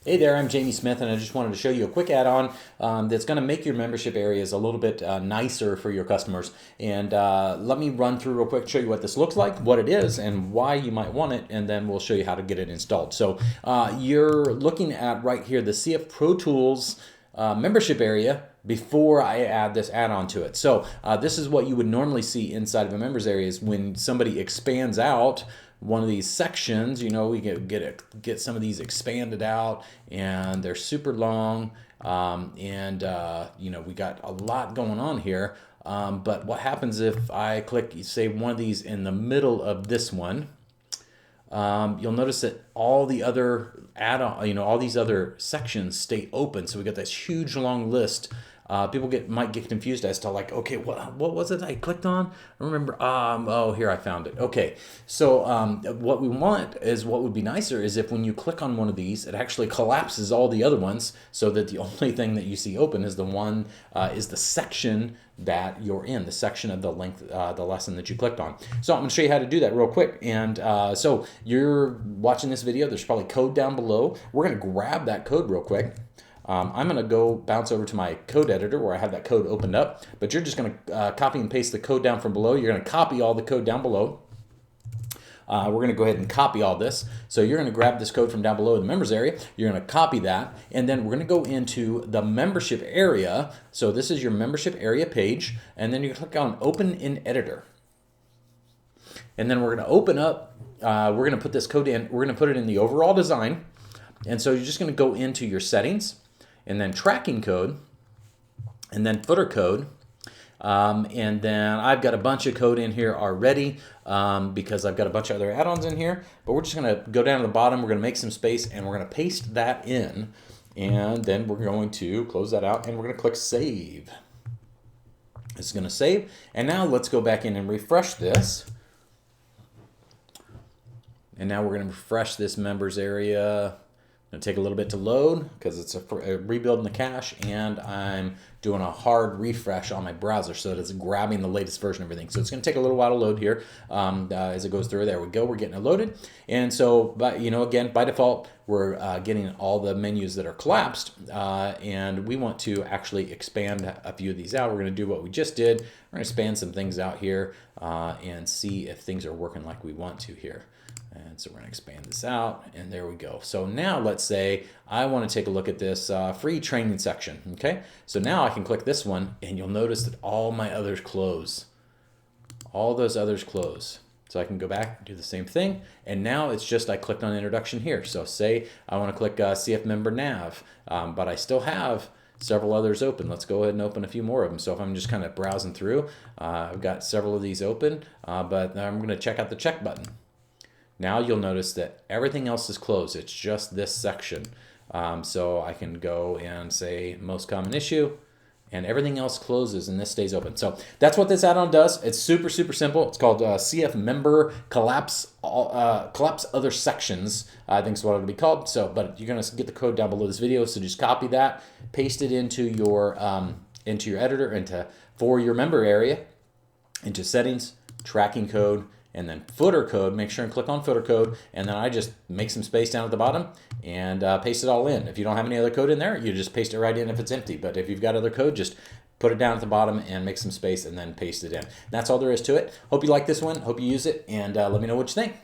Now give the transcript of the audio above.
Hey there, I'm Jamie Smith, and I just wanted to show you a quick add-on that's going to make your membership areas a little bit nicer for your customers. And let me run through real quick, show you what this looks like, what it is, and why you might want it, and then we'll show you how to get it installed. So you're looking at right here the CF Pro Tools membership area before I add this add-on to it. So this is what you would normally see inside of a members area is when somebody expands out one of these sections. You know, we get some of these expanded out, and they're super long, you know, we got a lot going on here. But what happens if I click, say, one of these in the middle of this one? You'll notice that all the other add-on, you know, all these other sections stay open. So we got this huge long list. People might get confused as to like, okay, what was it I clicked on? I remember. Oh, here I found it. Okay, so what we want is, what would be nicer is if when you click on one of these, it actually collapses all the other ones, so that the only thing that you see open is the one is the section that you're in, the section of the length, the lesson that you clicked on. So I'm going to show you how to do that real quick. And so you're watching this video. There's probably code down below. We're going to grab that code real quick. I'm going to go bounce over to my code editor where I have that code opened up, but you're just going to copy and paste the code down from below. You're going to copy all the code down below. We're going to go ahead and copy all this. So you're going to grab this code from down below in the members area. You're going to copy that, and then we're going to go into the membership area. So this is your membership area page, and then you click on Open in Editor. And then we're going to open up, we're going to put this code in, we're going to put it in the overall design. And so you're just going to go into your settings, and then tracking code, and then footer code. And then I've got a bunch of code in here already because I've got a bunch of other add-ons in here. But we're just going to go down to the bottom. We're going to make some space, and we're going to paste that in. And then we're going to close that out, and we're going to click Save. It's going to save. And now let's go back in and refresh this. And now we're going to refresh this members area. It'll take a little bit to load because it's a rebuild in the cache, and I'm doing a hard refresh on my browser so that it's grabbing the latest version of everything. So it's going to take a little while to load here as it goes through. There we go. We're getting it loaded. And so, but you know, again, by default, we're getting all the menus that are collapsed, and we want to actually expand a few of these out. We're going to do what we just did. We're going to expand some things out here and see if things are working like we want to here. And so we're going to expand this out, and there we go. So now let's say I want to take a look at this free training section, okay? So now I can click this one, and you'll notice that all my others close. All those others close. So I can go back and do the same thing, and now it's just I clicked on introduction here. So say I want to click CF member nav, but I still have several others open. Let's go ahead and open a few more of them. So if I'm just kind of browsing through, I've got several of these open, but I'm going to check out the check button. Now you'll notice that everything else is closed. It's just this section. So I can go and say most common issue, and everything else closes, and this stays open. So that's what this add-on does. It's super, super simple. It's called CF Member Collapse Other Sections, I think is what it'll be called. So, but you're going to get the code down below this video. So just copy that, paste it into your editor, for your member area, into settings, tracking code, and then footer code. Make sure and click on footer code, and then I just make some space down at the bottom and paste it all in. If you don't have any other code in there, you just paste it right in if it's empty. But if you've got other code, just put it down at the bottom and make some space and then paste it in. And that's all there is to it. Hope you like this one. Hope you use it, and let me know what you think.